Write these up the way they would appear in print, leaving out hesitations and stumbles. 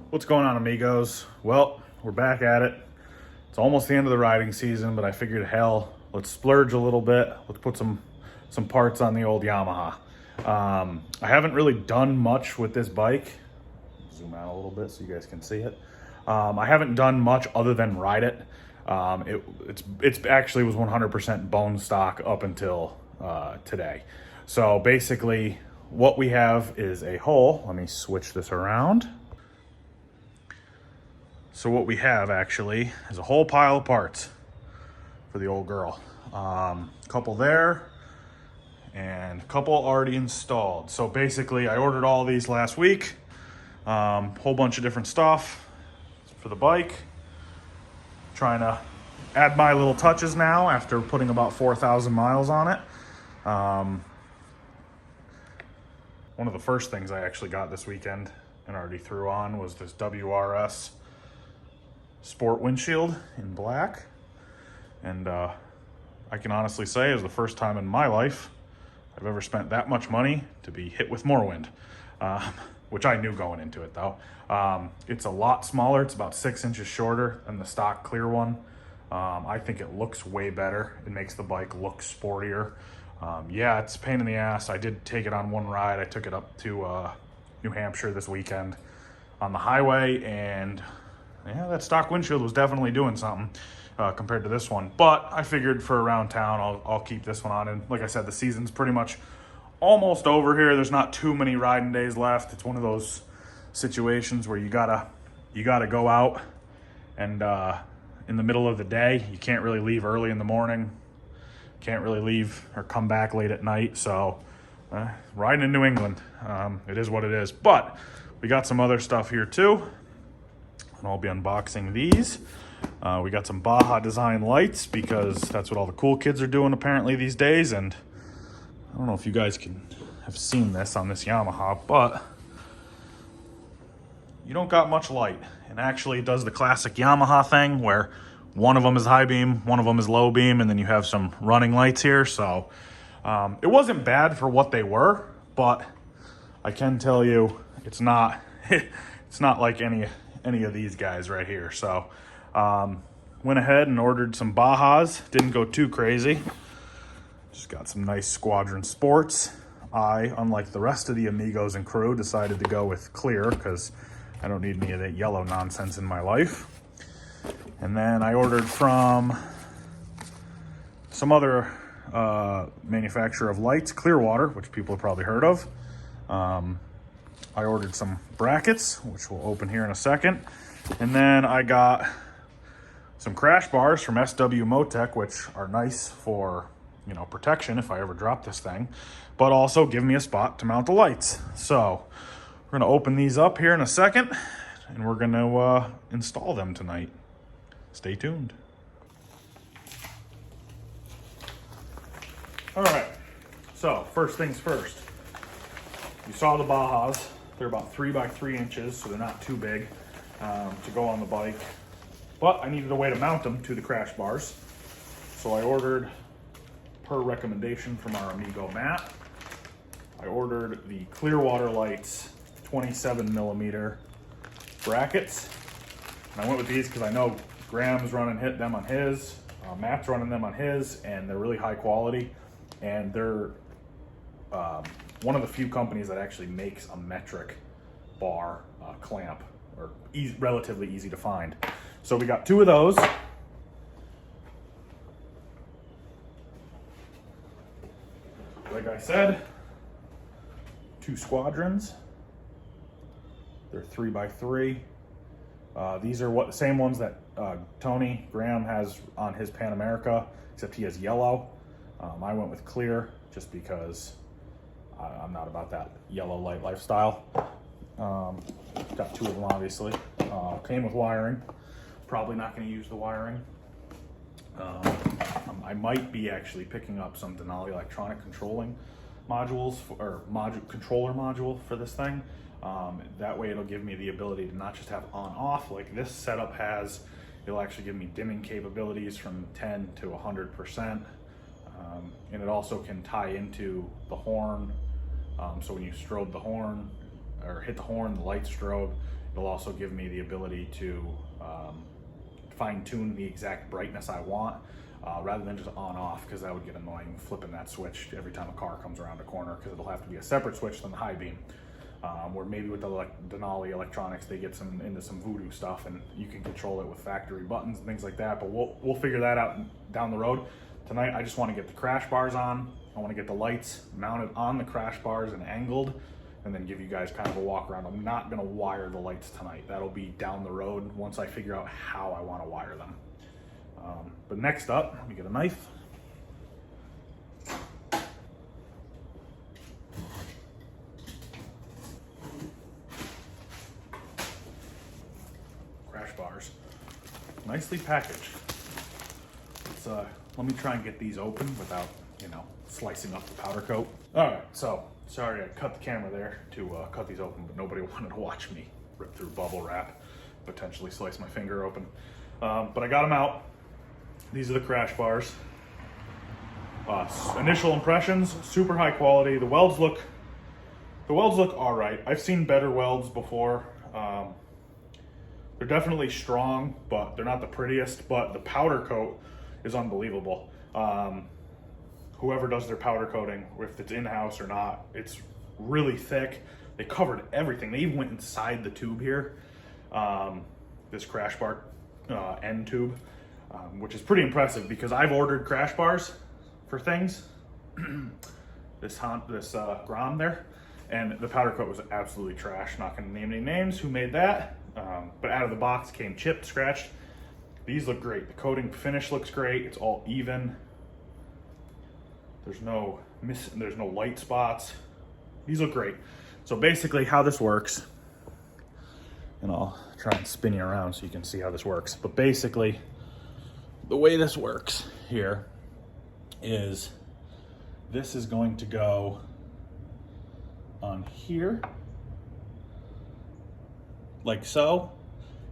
What's going on, amigos? Well, we're back at it. It's almost the end of the riding season, but I figured, hell, let's splurge a little bit. Let's put some parts on the old Yamaha. I haven't really done much with this bike. Zoom out a little bit so you guys can see it. I haven't done much other than ride it. It's actually was 100% bone stock up until today. So basically, what we have is a hole. Let me switch this around. So what we have actually is a whole pile of parts for the old girl. Couple there and a couple already installed. So basically I ordered all these last week. Whole bunch of different stuff for the bike. Trying to add my little touches now after putting about 4,000 miles on it. One of the first things I actually got this weekend and already threw on was this WRS Sport windshield in black. And I can honestly say it was the first time in my life I've ever spent that much money to be hit with more wind, which I knew going into it though. It's a lot smaller. It's about 6 inches shorter than the stock clear one. I think it looks way better. It makes the bike look sportier. Yeah, it's a pain in the ass. I did take it on one ride. I took it up to New Hampshire this weekend on the highway, and yeah, that stock windshield was definitely doing something compared to this one. But I figured for around town, I'll keep this one on. And like I said, the season's pretty much almost over here. There's not too many riding days left. It's one of those situations where you gotta go out, and in the middle of the day, you can't really leave early in the morning. Can't really leave or come back late at night. So riding in New England, it is what it is. But we got some other stuff here too, and I'll be unboxing these. We got some Baja design lights because that's what all the cool kids are doing apparently these days. And I don't know if you guys have seen this on this Yamaha, but you don't got much light. And actually it does the classic Yamaha thing where one of them is high beam, one of them is low beam, and then you have some running lights here. So it wasn't bad for what they were, but I can tell you it's not it's not like any of these guys right here. So went ahead and ordered some Bajas. Didn't go too crazy. Just got some nice Squadron Sports. I, unlike the rest of the amigos and crew, decided to go with clear because I don't need any of that yellow nonsense in my life. And then I ordered from some other manufacturer of lights, Clearwater, which people have probably heard of. I ordered some brackets, which we'll open here in a second. And then I got some crash bars from SW Motech, which are nice for, you know, protection if I ever drop this thing, but also give me a spot to mount the lights. So we're gonna open these up here in a second, and we're gonna install them tonight. Stay tuned. All right, so first things first. You saw the Bajas. They're about 3 by 3 inches, so they're not too big to go on the bike. But I needed a way to mount them to the crash bars. So I ordered, per recommendation from our amigo Matt, I ordered the Clearwater Lights 27 millimeter brackets. And I went with these because I know Graham's running them on his, Matt's running them on his, and they're really high quality. And they're one of the few companies that actually makes a metric bar clamp, or relatively easy to find. So we got 2 of those. Like I said, 2 Squadrons. They're 3 by 3. These are the same ones that Tony Graham has on his Pan America, except he has yellow. I went with clear just because I'm not about that yellow light lifestyle. Got 2 of them, obviously. Came with wiring. Probably not going to use the wiring. I might be actually picking up some Denali electronic controlling modules, controller module for this thing. That way it'll give me the ability to not just have on-off like this setup has. It'll actually give me dimming capabilities from 10 to 100%. And it also can tie into the horn. So when you strobe the horn or hit the horn, the light strobe, It'll also give me the ability to fine tune the exact brightness I want, rather than just on off, because that would get annoying flipping that switch every time a car comes around a corner, because it'll have to be a separate switch than the high beam. Or maybe with the Denali electronics, they get into some voodoo stuff and you can control it with factory buttons and things like that, but we'll figure that out down the road. Tonight, I just want to get the crash bars on. I want to get the lights mounted on the crash bars and angled, and then give you guys kind of a walk around. I'm not going to wire the lights tonight. That'll be down the road once I figure out how I want to wire them. But next up, let me get a knife. Crash bars, nicely packaged. Let me try and get these open without, slicing up the powder coat. All right, so sorry I cut the camera there to cut these open, but nobody wanted to watch me rip through bubble wrap, potentially slice my finger open. But I got them out. These are the crash bars. Initial impressions, super high quality. The welds look all right. I've seen better welds before. They're definitely strong, but they're not the prettiest, but the powder coat is unbelievable. Whoever does their powder coating, if it's in-house or not, it's really thick. They covered everything. They even went inside the tube here, this crash bar end tube, which is pretty impressive because I've ordered crash bars for things, this Grom there, and the powder coat was absolutely trash. Not gonna name any names who made that, but out of the box came chipped, scratched. These look great. The coating finish looks great. It's all even. There's no light spots. These look great. So basically how this works, and I'll try and spin you around so you can see how this works. But basically, the way this works here is this is going to go on here, like so,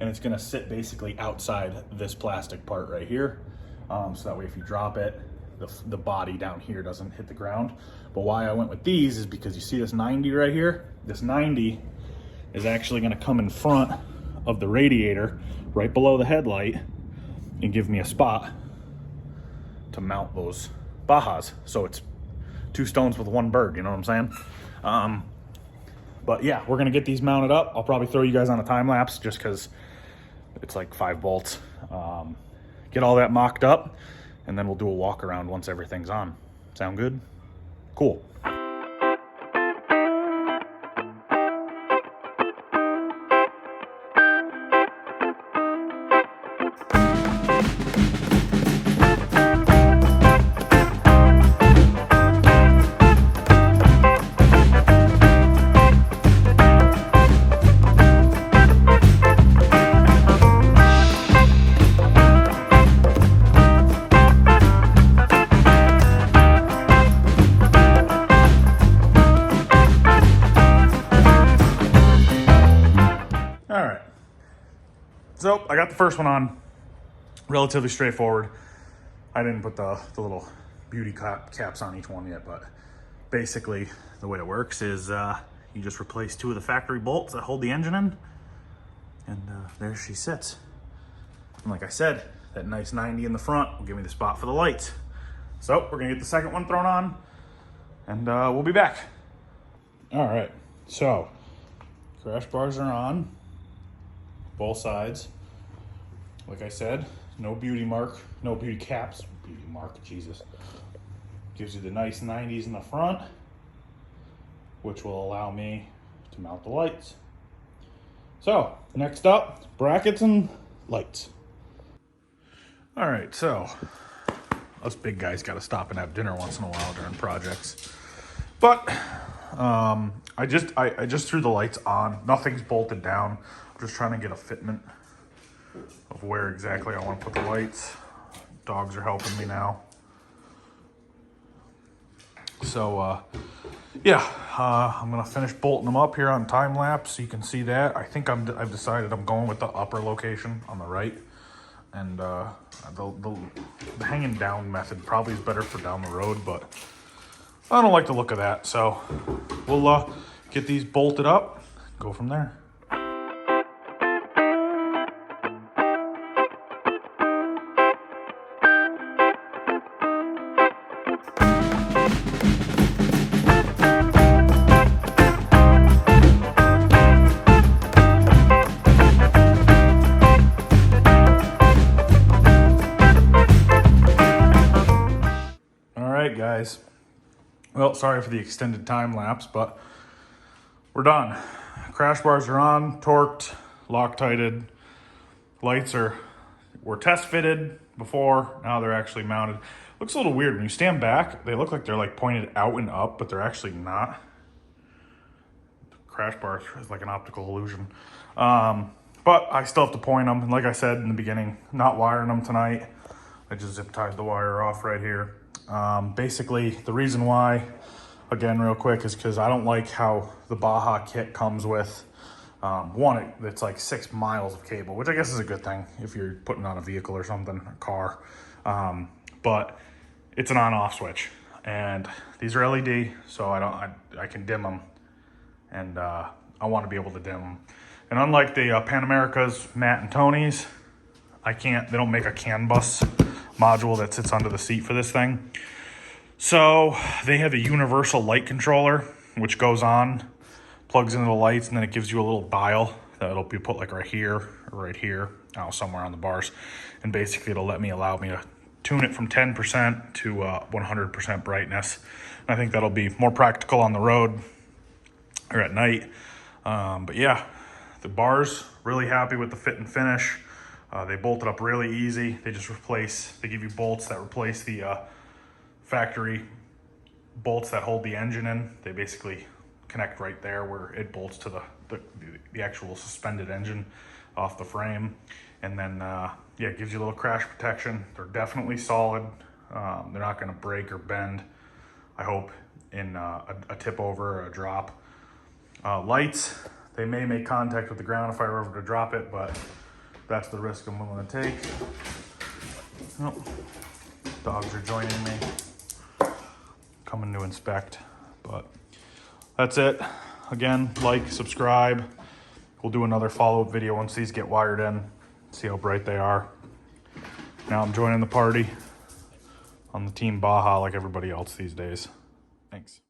and it's gonna sit basically outside this plastic part right here. So that way if you drop it, the body down here doesn't hit the ground. But why I went with these is because you see this 90 right here? This 90 is actually gonna come in front of the radiator right below the headlight and give me a spot to mount those Bajas. So it's two stones with one bird, you know what I'm saying? But yeah, we're gonna get these mounted up. I'll probably throw you guys on a time lapse just because it's like 5 bolts. Get all that mocked up, and then we'll do a walk around once everything's on. Sound good? Cool. So I got the first one on, relatively straightforward. I didn't put the little beauty caps on each one yet, but basically the way it works is you just replace 2 of the factory bolts that hold the engine in, and there she sits. And like I said, that nice 90 in the front will give me the spot for the lights. So we're gonna get the second one thrown on, and we'll be back. All right, so crash bars are on both sides. Like I said, no beauty caps, beauty mark, Jesus. Gives you the nice 90s in the front, which will allow me to mount the lights. So, next up, brackets and lights. All right, so us big guys gotta stop and have dinner once in a while during projects. But I just threw the lights on. Nothing's bolted down. I'm just trying to get a fitment of where exactly I want to put the lights. Dogs are helping me now. So yeah, I'm gonna finish bolting them up here on time lapse so you can see that. I think I've decided I'm going with the upper location on the right, and the hanging down method probably is better for down the road, but I don't like the look of that. So we'll get these bolted up, go from there. Well, sorry for the extended time lapse, but we're done. Crash bars are on, torqued, Loctited. Lights were test fitted before, now they're actually mounted. Looks a little weird when you stand back. They look like they're like pointed out and up, but they're actually not. The crash bar is like an optical illusion. But I still have to point them. And like I said in the beginning, not wiring them tonight. I just zip tied the wire off right here. Basically, the reason why, again, real quick, is because I don't like how the Baja kit comes with, one, it's like 6 miles of cable, which I guess is a good thing if you're putting on a vehicle or something, a car. But it's an on-off switch, and these are LED, so I can dim them, and I want to be able to dim them. And unlike the Pan America's, Matt and Tony's, they don't make a CAN bus module that sits under the seat for this thing. So they have a universal light controller, which goes on, plugs into the lights, and then it gives you a little dial that'll be put like right here or right here, somewhere on the bars. And basically it'll allow me to tune it from 10% to 100% brightness. And I think that'll be more practical on the road or at night. But yeah, the bars, really happy with the fit and finish. They bolted up really easy. They give you bolts that replace the factory bolts that hold the engine in. They basically connect right there where it bolts to the actual suspended engine off the frame. And then, yeah, it gives you a little crash protection. They're definitely solid. They're not gonna break or bend, I hope, in a tip over or a drop. Lights, they may make contact with the ground if I were ever to drop it, but that's the risk I'm willing to take. Oh, dogs are joining me, coming to inspect, but that's it. Again, like, subscribe. We'll do another follow-up video once these get wired in, see how bright they are. Now I'm joining the party on the Team Baja like everybody else these days. Thanks.